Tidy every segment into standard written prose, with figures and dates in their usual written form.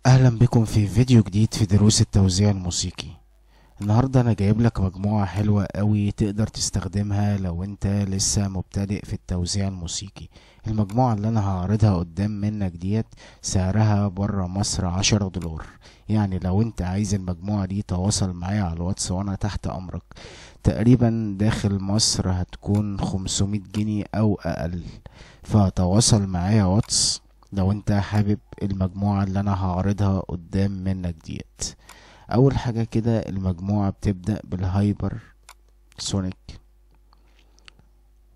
اهلا بكم في فيديو جديد في دروس التوزيع الموسيقي. النهاردة انا جايب لك مجموعة حلوة قوي تقدر تستخدمها لو انت لسه مبتدئ في التوزيع الموسيقي. المجموعة اللي انا هعرضها قدام منك ديت سعرها برا مصر $10. يعني لو انت عايز المجموعة دي تواصل معايا على الواتس وانا تحت امرك. تقريبا داخل مصر هتكون 500 جنيه او اقل. فتواصل معايا واتس لو انت حابب المجموعة اللي انا هعرضها قدام منك ديت. اول حاجة كده المجموعة بتبدأ بالهايبر سونيك،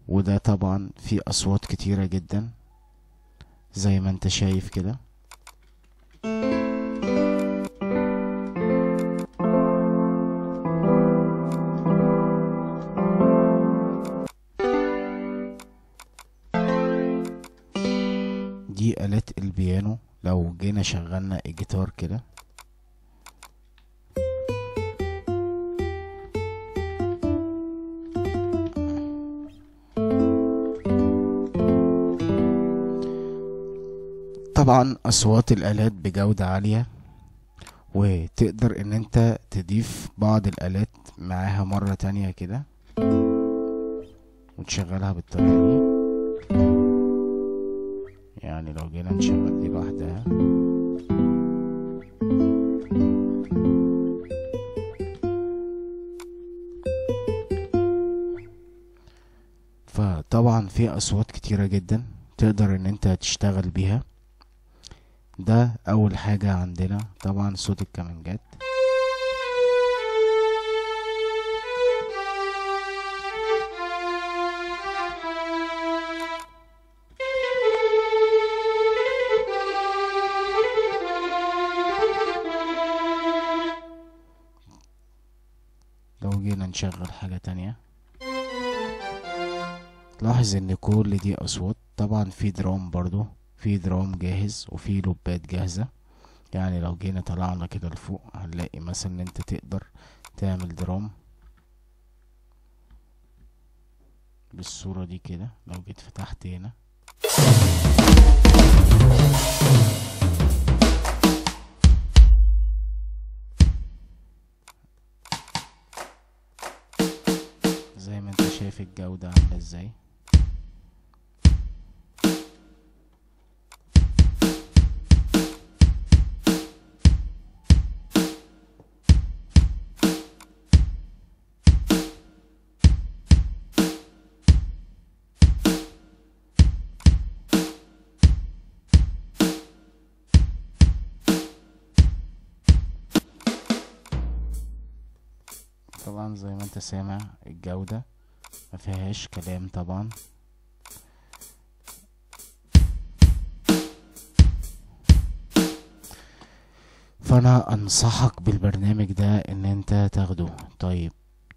وده طبعا فيه اصوات كتيرة جدا زي ما انت شايف كده. دي آلات البيانو. لو جينا شغلنا الجيتار كده، طبعا اصوات الآلات بجودة عالية، وتقدر ان انت تضيف بعض الآلات معاها مرة تانية كده وتشغلها بالطريقة دي. يعني لو جينا نشغل دي لوحدها، فطبعا في اصوات كتيرة جدا تقدر ان انت تشتغل بيها. ده اول حاجة عندنا طبعا صوت الكمانجات. لو جينا نشغل حاجة تانية، لاحظ ان كل دي اصوات. طبعا في درام، برضو في درام جاهز وفي لوبات جاهزة. يعني لو جينا طلعنا كده لفوق هنلاقي مثلا ان انت تقدر تعمل درام بالصورة دي كده. لو جيت فتحت هنا، زي ما انت شايف الجودة عاملة ازاي. طبعا زي ما انت سامع الجودة ما فيهاش كلام طبعا. فانا انصحك بالبرنامج ده ان انت تاخده. طيب،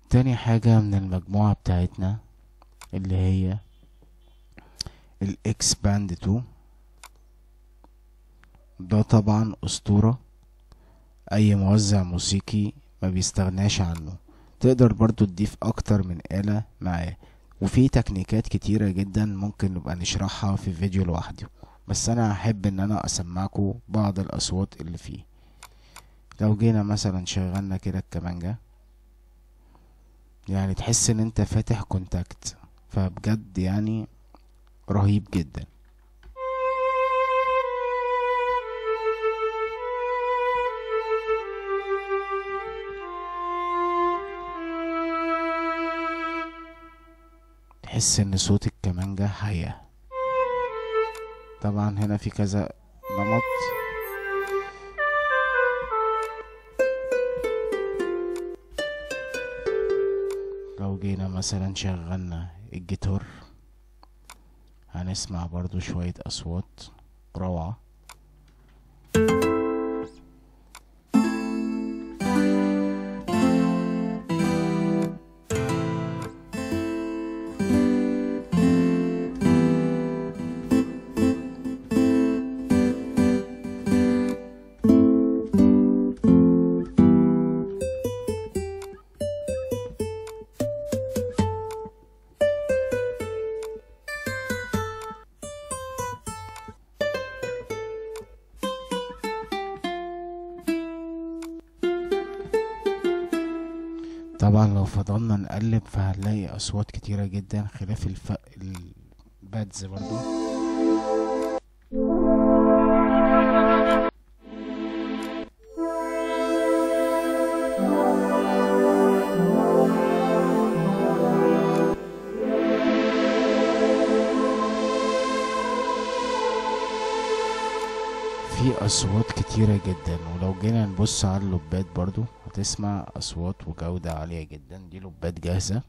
تاني حاجة من المجموعة بتاعتنا اللي هي الاكس باند 2. ده طبعا اسطورة، اي موزع موسيقي ما بيستغناش عنه. تقدر برضو تضيف اكتر من آلة معاه، وفي تكنيكات كتيرة جدا ممكن نبقى نشرحها في فيديو لوحده، بس انا هحب ان انا اسمعكم بعض الاصوات اللي فيه. لو جينا مثلا شغلنا كده الكمانجة، يعني تحس ان انت فاتح كونتاكت. فبجد يعني رهيب جدا. تحس ان صوت الكمانجة حياة. طبعا هنا في كذا نمط. لو جينا مثلا شغلنا الجيتار هنسمع برضو شوية أصوات روعة. طبعا لو فضلنا نقلب فهنلاقي اصوات كتيرة جدا خلاف البادز برضو. في اصوات كتيرة جدا، ولو جينا نبص على اللوبات برضو هتسمع اصوات وجودة عالية جدا. دي لوبات جاهزة.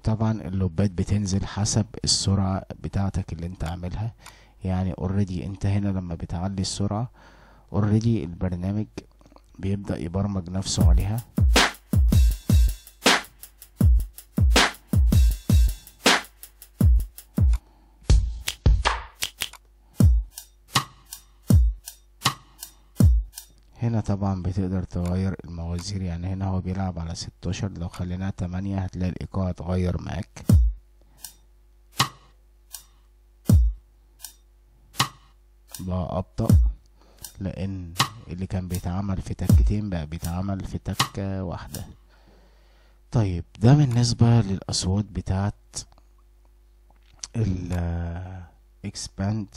طبعا اللوبات بتنزل حسب السرعة بتاعتك اللي انت عاملها. يعني اوريدي انت هنا لما بتعلي السرعة اوريدي البرنامج بيبدأ يبرمج نفسه عليها. هنا طبعا بتقدر تغير الموازير. يعني هنا هو بيلعب على 16، لو خليناها 8 هتلاقي الايقاع اتغير معاك. بقى ابطأ لان اللي كان بيتعمل في تكتين بقى بيتعمل في تكة واحدة. طيب ده بالنسبة للاصوات بتاعت الاكسباند.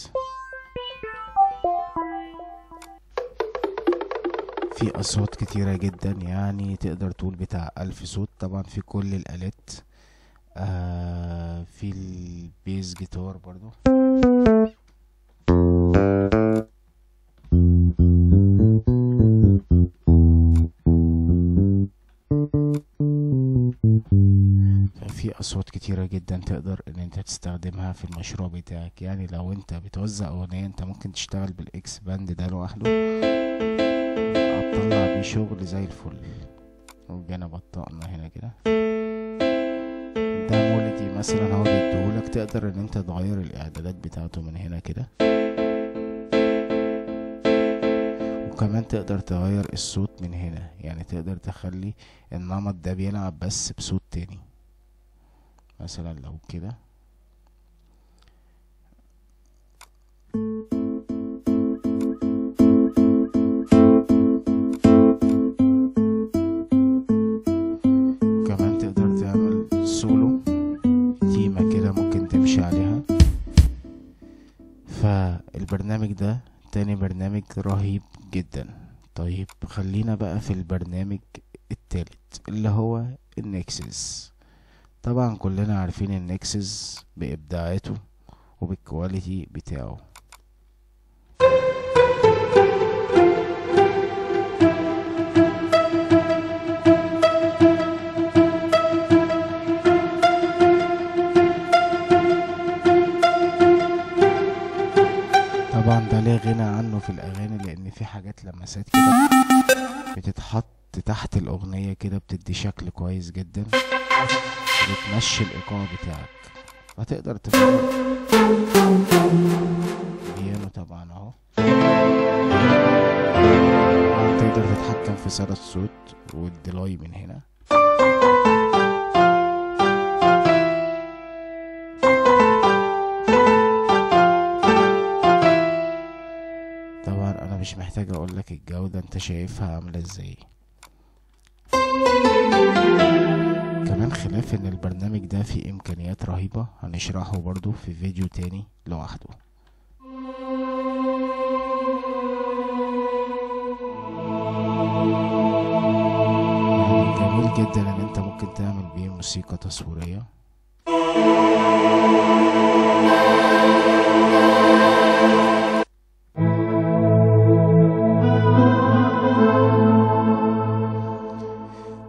في اصوات كتيرة جدا، يعني تقدر تقول بتاع 1000 صوت طبعا في كل الالات. في البيز جيتار برضو. في اصوات كتيرة جدا تقدر ان انت تستخدمها في المشروع بتاعك. يعني لو انت بتوزع اغنية انت ممكن تشتغل بالاكس باند ده لوحده، هتطلع بيه شغل زي الفل. وجينا بطأنا هنا كده، ده مولدي مثلا هو بيديهولك. تقدر ان انت تغير الاعدادات بتاعته من هنا كده، وكمان تقدر تغير الصوت من هنا. يعني تقدر تخلي النمط ده بيلعب بس بصوت تاني، مثلا لو كده. كمان تقدر تعمل سولو تيمة كده ممكن تمشي عليها. فالبرنامج ده تاني برنامج رهيب جدا. طيب خلينا بقى في البرنامج التالت اللي هو النكسس. طبعا كلنا عارفين النكسس بإبداعاته وبالكواليتي بتاعه. طبعا ده لا غنى عنه في الأغاني، لأن في حاجات لمسات كده بتتحط تحت الأغنية كده بتدي شكل كويس جدا، بتمشي الإيقاع بتاعك. فتقدر تفرق بيانو طبعا اهو. تقدر تتحكم في سرعة الصوت والديلاي من هنا. طبعا انا مش محتاج اقولك الجودة، انت شايفها عاملة ازاي. كمان خلاف ان البرنامج ده فيه امكانيات رهيبة هنشرحه برضو في فيديو تاني لوحده. يعني جميل جدا ان انت ممكن تعمل بيه موسيقى تصويرية.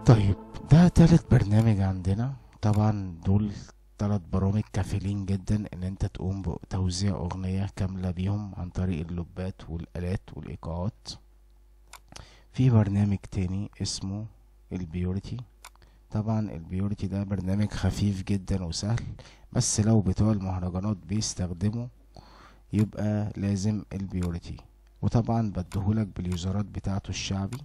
طيب ده تالت برنامج عندنا. طبعا دول 3 برامج كافلين جدا ان انت تقوم بتوزيع اغنية كاملة بيهم عن طريق اللوبات والالات والايقاعات. في برنامج تاني اسمه البيوريتي. طبعا البيوريتي ده برنامج خفيف جدا وسهل، بس لو بتوع المهرجانات بيستخدموا يبقى لازم البيوريتي. وطبعا بديهولك باليوزرات بتاعته الشعبي.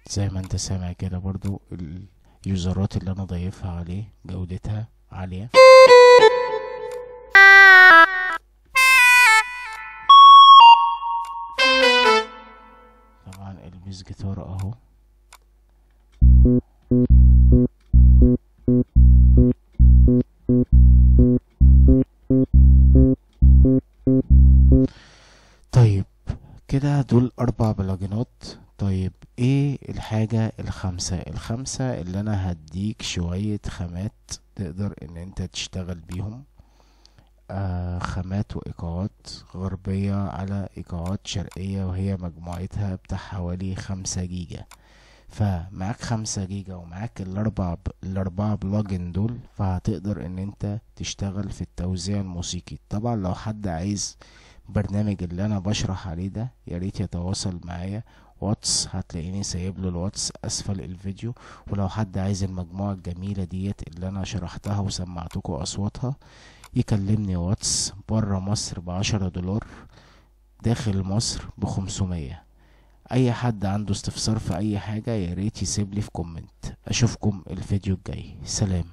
زي ما انت سامع كده برضو اليوزرات اللي انا ضايفها عليه جودتها عالية. طبعا البيس جيتار اهو. طيب كده دول 4 بلجنات. طيب ايه الحاجة الخمسة اللي انا هديك شوية خامات تقدر ان انت تشتغل بيهم. خامات وايقاعات غربية على ايقاعات شرقية، وهي مجموعتها بتاع حوالي 5 جيجا. فمعاك 5 جيجا ومعاك الاربعة بلجن دول، فهتقدر ان انت تشتغل في التوزيع الموسيقي. طبعا لو حد عايز برنامج اللي انا بشرح عليه ده، ياريت يتواصل معايا واتس، هتلاقيني سايب له الواتس اسفل الفيديو. ولو حد عايز المجموعة الجميلة ديت اللي انا شرحتها وسمعتكم اصواتها، يكلمني واتس. برا مصر ب10 دولار، داخل مصر ب500. اي حد عنده استفسار في اي حاجة ياريت يسيب لي في كومنت. اشوفكم الفيديو الجاي. سلام.